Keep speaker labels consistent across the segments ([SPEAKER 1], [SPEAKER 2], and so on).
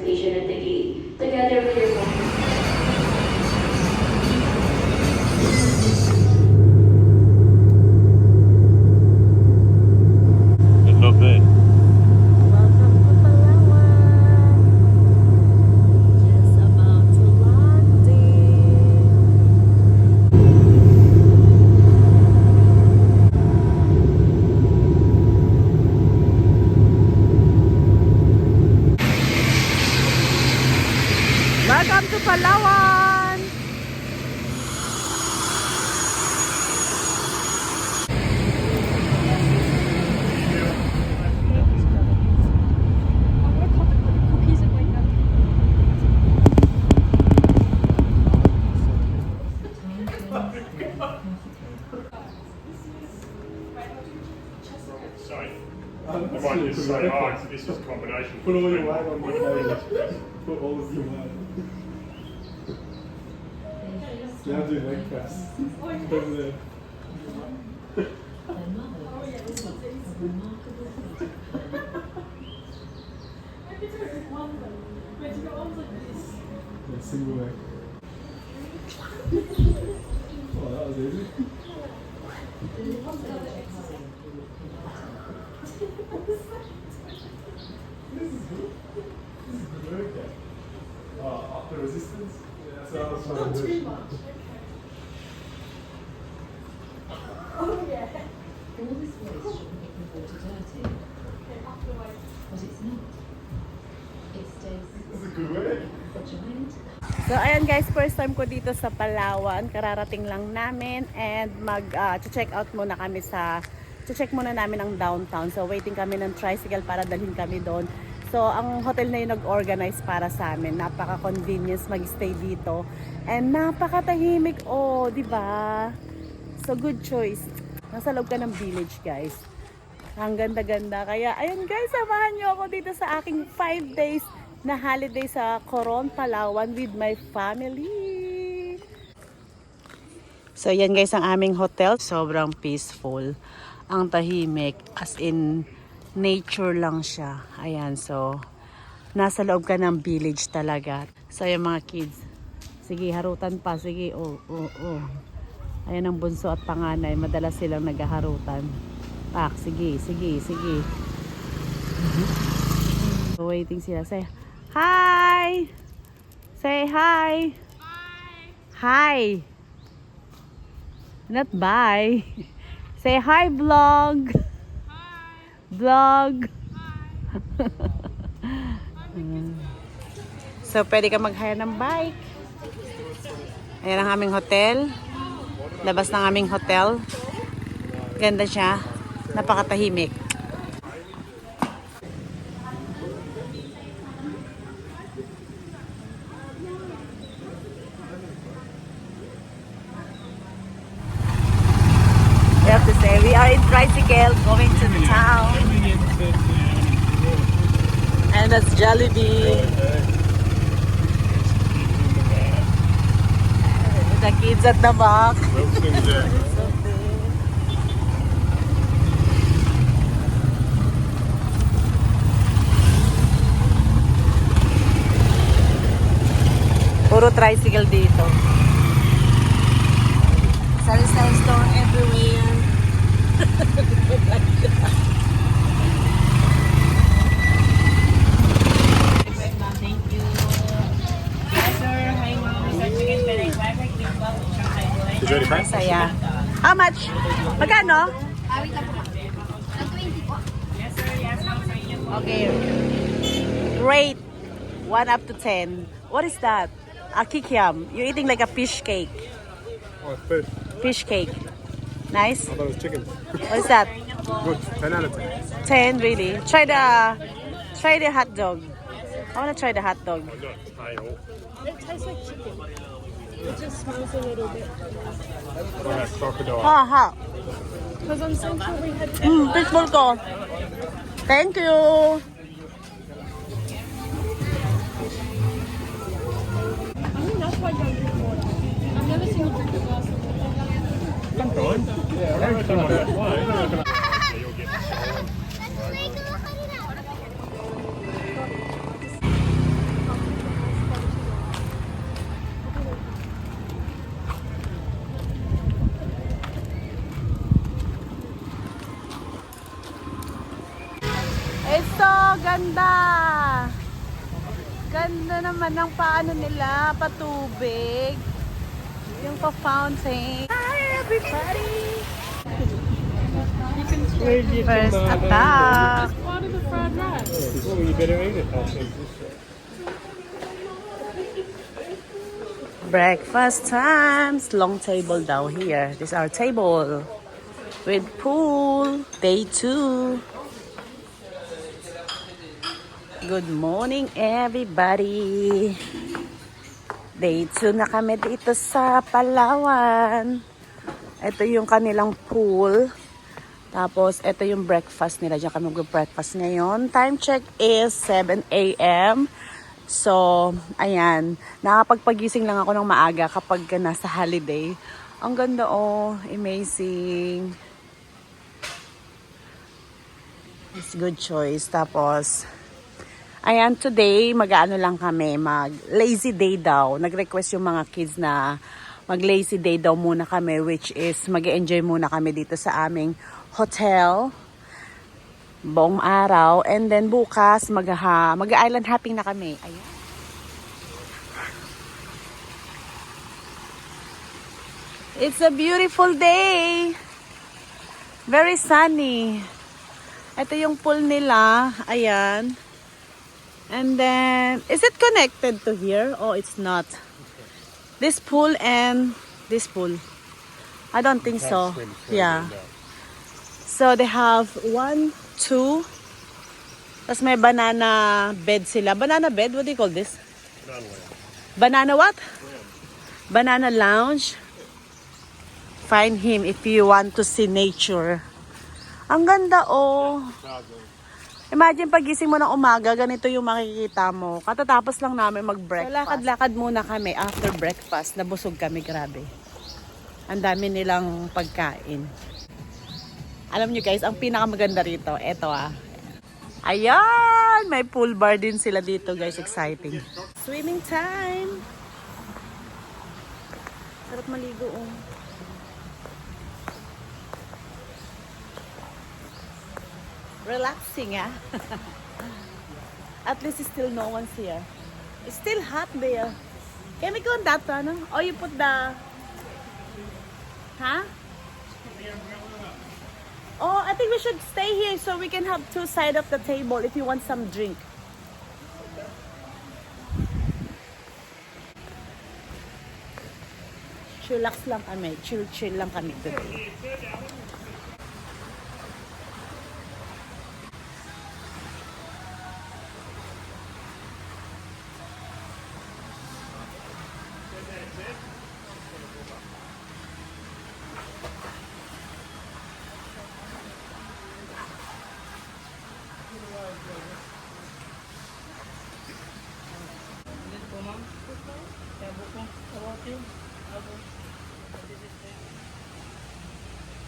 [SPEAKER 1] station at the gate, together with your phone.
[SPEAKER 2] Not there.
[SPEAKER 3] Welcome to Palawan. Just about to landing. Welcome to Palawan.
[SPEAKER 2] Sorry. I might just say, oh, this is a combination.
[SPEAKER 4] Put all your weight on the plate. Put all of your weight. Now do leg press. Over there. Yeah, single leg. Oh, that was easy. This is good. This is good workout. Oh, up the resistance? Yeah, that's what I was trying to do.
[SPEAKER 5] All this waste shouldn't get the water dirty. But it's not. It stays
[SPEAKER 4] This is good work.
[SPEAKER 5] a giant.
[SPEAKER 3] So ayan guys, first time ko dito sa Palawan. Kararating lang namin and mag-check out muna kami check muna namin ang downtown. So waiting kami ng tricycle para dalhin kami doon. So ang hotel na yung nag-organize para sa amin. Napaka-convenience mag-stay dito. And napakatahimik, oh, di ba? So good choice. Nasa loob ka ng village guys. Ang ganda-ganda. Kaya ayun guys, samahan nyo ako dito sa aking 5 days na holiday sa Coron, Palawan with my family. So yan guys ang aming hotel. Sobrang peaceful. Ang tahimik. As in nature lang siya. Ayan, so nasa loob ka ng village talaga. So yung mga kids. Sige, harutan pa. Sige, oh. Ayan ang bunso at panganay. Madalas silang naghaharutan. Sige. So waiting sila. Say hi! Say hi! Hi! Not bye. Say hi, vlog! Hi! Vlog! So pwede ka mag-hire ng bike. Ayan ang aming hotel. Labas ng aming hotel. Ganda siya. Napakatahimik. We have to say, we are in tricycle going to the town. And that's Jollibee. The kids at the back. Puro tricycle dito. Sari-sari store everywhere. Thank you. Yes, sir. Hi, ma'am. Mr. Chicken Penay Barbecue.
[SPEAKER 2] Is that okay?
[SPEAKER 3] Saya. How much? Magkano?
[SPEAKER 5] Yes, sir. Yes, ma'am.
[SPEAKER 3] Okay. Rate 1 up to 10. What is that? A kikiam. You're eating like a fish cake.
[SPEAKER 4] Oh, fish.
[SPEAKER 3] Fish cake. Nice.
[SPEAKER 4] I thought it was chicken.
[SPEAKER 3] What is that?
[SPEAKER 4] Good. 10 out of 10.
[SPEAKER 3] 10, really? Try the hot dog. I want to try the hot dog.
[SPEAKER 5] It tastes like chicken. It just smells a little bit.
[SPEAKER 2] What about crocodile?
[SPEAKER 3] Hot.
[SPEAKER 5] Because on Central we had
[SPEAKER 3] Fishball ko. Thank you.
[SPEAKER 5] I think that's why I don't drink water. I've never seen you drink a glass of water.
[SPEAKER 2] Sometimes. Yeah, I reckon I'm that way. I reckon you'll get swollen.
[SPEAKER 3] ganda! Ganda naman ng paano nila, patubig. Yung pa-fountain. Hi, everybody! First attack!
[SPEAKER 5] Part of the fried rice.
[SPEAKER 2] Oh, you better eat it. I'll take this shit.
[SPEAKER 3] Breakfast times! Long table daw here. This is our table. With pool. Day 2. Good morning, everybody. Day 2 na kami dito sa Palawan. Ito yung kanilang pool. Tapos, ito yung breakfast nila. Diyan kami mag-breakfast ngayon. Time check is 7 a.m. So, ayan. Nakapagpagising lang ako ng maaga kapag nasa holiday. Ang ganda oh. Amazing. It's good choice. Tapos, ayan, today, mag-ano lang kami, mag-lazy day daw. Nag-request yung mga kids na mag-lazy day daw muna kami, which is mag-enjoy muna kami dito sa aming hotel. Buong araw. And then bukas, mag-island hopping na kami. Ayan. It's a beautiful day. Very sunny. Ito yung pool nila. Ayan. And then, is it connected to here? Oh, it's not. This pool and this pool. I don't think so. Yeah. So, they have 1, 2. Tapos may banana bed sila. Banana bed? What do you call this? Banana what? Banana lounge. Find him if you want to see nature. Ang ganda, oh. Imagine pagising mo ng umaga, ganito yung makikita mo. Katatapos lang namin mag-breakfast. So, lakad-lakad muna kami after breakfast. Nabusog kami, grabe. Ang dami nilang pagkain. Alam nyo guys, ang pinakamaganda rito, eto ah. Ayan! May pool bar din sila dito guys, exciting. Swimming time! Sarap maligo oh. Relaxing, ah. At least still no one's here. It's still hot there. Can we go on that one? Or you put the... Huh? Oh, I think we should stay here so we can have 2 sides of the table if you want some drink. Chillax lang kami. Chill lang kami today.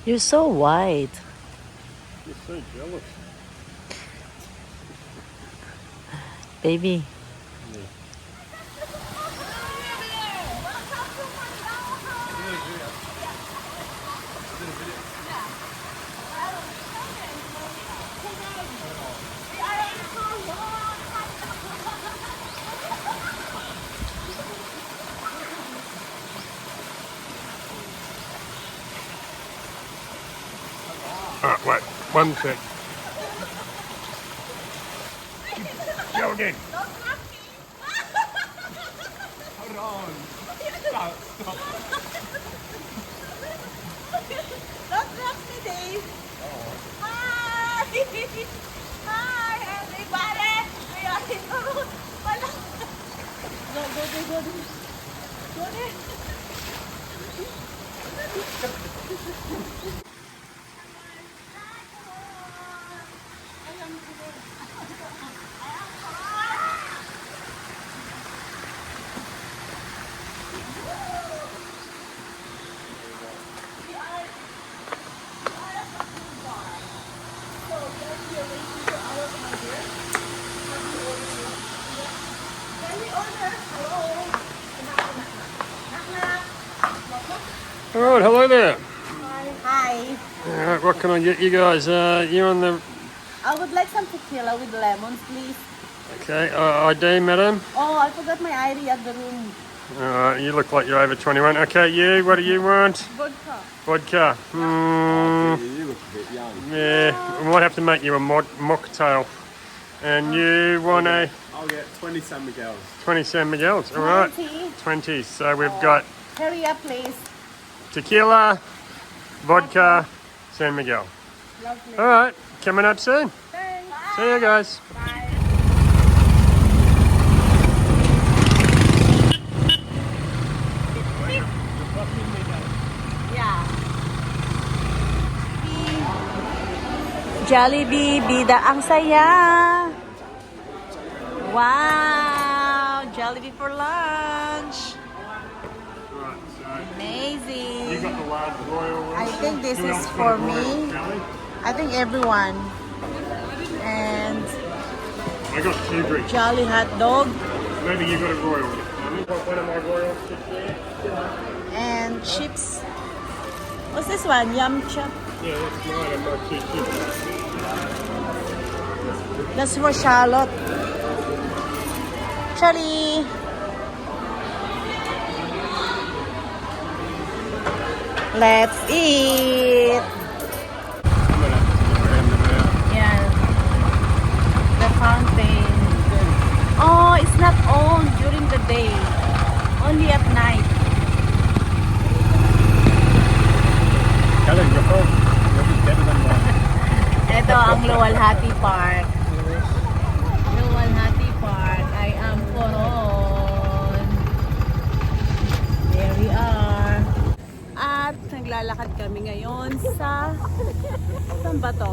[SPEAKER 3] You're so white.
[SPEAKER 2] You're so jealous.
[SPEAKER 3] Baby.
[SPEAKER 2] Wait, 1 sec. Go again.
[SPEAKER 4] Hold on. Stop.
[SPEAKER 3] Don't drop me, Dave. Hi! Hi, everybody! We are in the road. Wala. Go there. Go there.
[SPEAKER 2] All right, hello there.
[SPEAKER 3] Hi.
[SPEAKER 2] All right, what can I get you guys? You're on the
[SPEAKER 3] I would like some tequila with lemons, please.
[SPEAKER 2] Okay, ID, madam.
[SPEAKER 3] Oh, I forgot my ID at the room.
[SPEAKER 2] You look like you're over 21. Okay, you, what do you want?
[SPEAKER 3] Vodka.
[SPEAKER 2] Vodka.
[SPEAKER 4] You look a bit young.
[SPEAKER 2] Yeah, we might have to make you a mocktail. And you want a
[SPEAKER 4] I'll get 20 San Miguel's.
[SPEAKER 2] 20 San Miguel's, all right?
[SPEAKER 3] 20.
[SPEAKER 2] 20. So we've got
[SPEAKER 3] Hurry up, please.
[SPEAKER 2] tequila, vodka, San Miguel.
[SPEAKER 3] Lovely.
[SPEAKER 2] All right, coming up soon.
[SPEAKER 3] Thanks.
[SPEAKER 2] See you guys.
[SPEAKER 3] Yeah. Jollibee, bida ang saya. Wow, Jollibee for lunch.
[SPEAKER 2] You
[SPEAKER 3] Amazing.
[SPEAKER 2] got the large royal one.
[SPEAKER 3] I think this
[SPEAKER 2] Who
[SPEAKER 3] is
[SPEAKER 2] else got
[SPEAKER 3] for
[SPEAKER 2] a royal
[SPEAKER 3] me.
[SPEAKER 2] jelly?
[SPEAKER 3] I think everyone. And
[SPEAKER 2] I got two drinks.
[SPEAKER 3] Jolly hot dog
[SPEAKER 2] Maybe you got a royal one. One of my royals just there.
[SPEAKER 3] and chips. What's this one? Yum chop.
[SPEAKER 2] Yeah, that's mine. I'm not too cheap.
[SPEAKER 3] That's for Charlotte. Charlie. Let's eat. Yeah. The fountain. Oh, it's not on during the day. Only at night.
[SPEAKER 2] Helen, you're home. You'll be better than mine.
[SPEAKER 3] Ito ang Luwalhati Park. Luwalhati Park. I am Coron. There we are. At naglalakad kami ngayon sa... Saan ba to?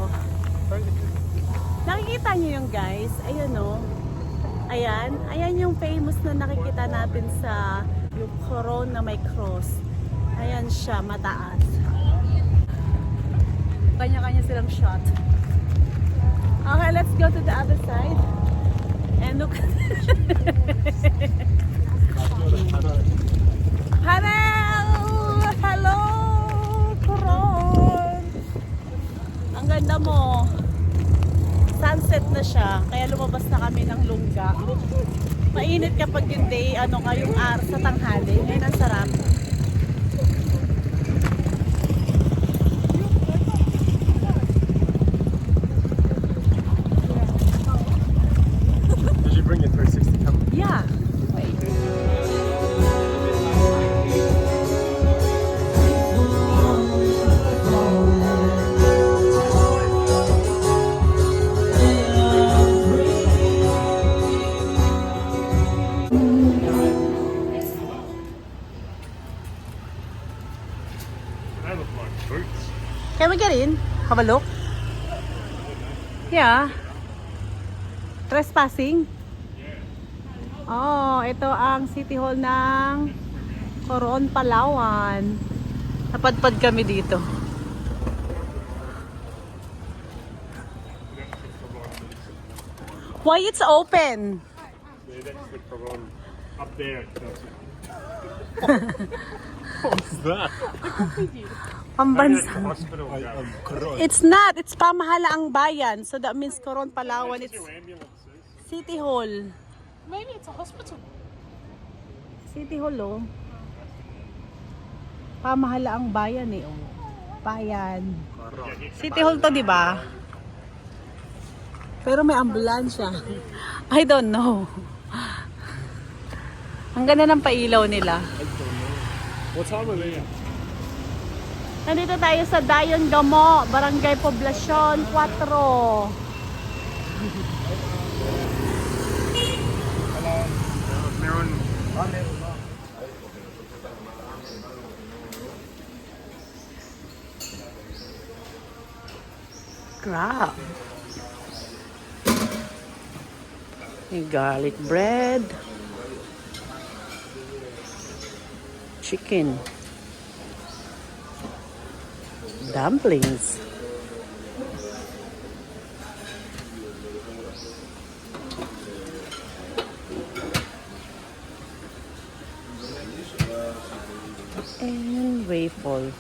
[SPEAKER 3] Nakikita nyo yung guys? Ayan o. Ayan. Ayan yung famous na nakikita natin sa yung Coron na may cross. Ayan siya, mataas. Kanya-kanya silang shot. Okay, let's go to the other side. And look. Hello! Hello! Coron! Ang ganda mo. Sunset na siya. Kaya lumabas na kami ng lungga. Mainit kapag yung day, yung araw sa tanghali. Ngayon ang sarap.
[SPEAKER 2] Did you bring your 360 camera?
[SPEAKER 3] Yeah. Wait.
[SPEAKER 2] They look like boots.
[SPEAKER 3] Can we get in? Have a look? Yeah. Trespassing? Oh, ito ang City Hall ng Coron, Palawan. Napadpad kami dito. Why it's open?
[SPEAKER 2] Yeah, that's the Coron. Up there. What's that?
[SPEAKER 3] Pambansa.
[SPEAKER 2] Hospital.
[SPEAKER 3] It's not. It's pamahalaang bayan. So that means Coron, Palawan. It's
[SPEAKER 2] Ambulances.
[SPEAKER 3] City Hall.
[SPEAKER 5] Maybe it's a hospital.
[SPEAKER 3] City Hall, oh. Pamahalaang bayan eh, oh. Bayan. City Hall to, di ba? Pero may ambulansya. I don't know. Ang ganda ng pailaw nila.
[SPEAKER 4] What time are they?
[SPEAKER 3] Nandito tayo sa Dayon Gamo, Barangay Poblacion 4.
[SPEAKER 2] Meron.
[SPEAKER 3] Crap. May garlic bread. Chicken. Dumplings. And waffle.